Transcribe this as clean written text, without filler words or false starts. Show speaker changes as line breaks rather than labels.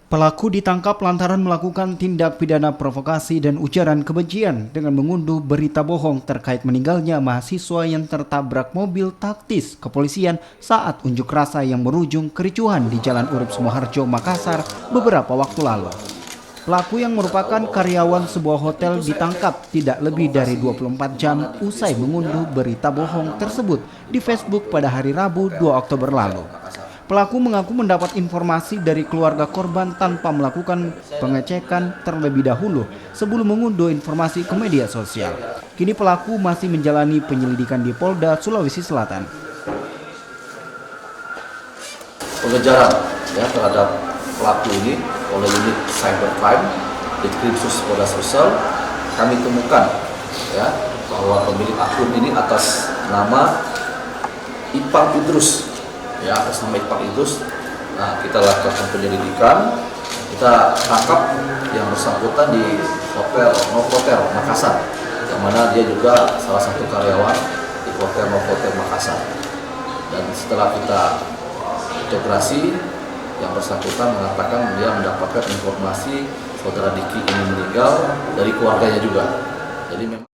Pelaku ditangkap lantaran melakukan tindak pidana provokasi dan ujaran kebencian dengan mengunduh berita bohong terkait meninggalnya mahasiswa yang tertabrak mobil taktis kepolisian saat unjuk rasa yang berujung kericuhan di Jalan Urip Sumoharjo, Makassar beberapa waktu lalu. Pelaku yang merupakan karyawan sebuah hotel ditangkap tidak lebih dari 24 jam usai mengunduh berita bohong tersebut di Facebook pada hari Rabu 2 Oktober lalu. Pelaku mengaku mendapat informasi dari keluarga korban tanpa melakukan pengecekan terlebih dahulu sebelum mengunduh informasi ke media sosial. Kini pelaku masih menjalani penyelidikan di Polda Sulawesi Selatan.
Pengejaran terhadap pelaku ini oleh unit cybercrime di Krimsus Polda Sulsel, kami temukan bahwa pemilik akun ini atas nama Ipang Idrus. Atas nama Ipang Idrus, kita lakukan penyelidikan, kita tangkap yang bersangkutan di Hotel Novotel Makassar, yang mana dia juga salah satu karyawan di Hotel Novotel Makassar. Dan setelah kita integrasi, yang bersangkutan mengatakan dia mendapatkan informasi saudara Diki ini meninggal dari keluarganya juga. Jadi memang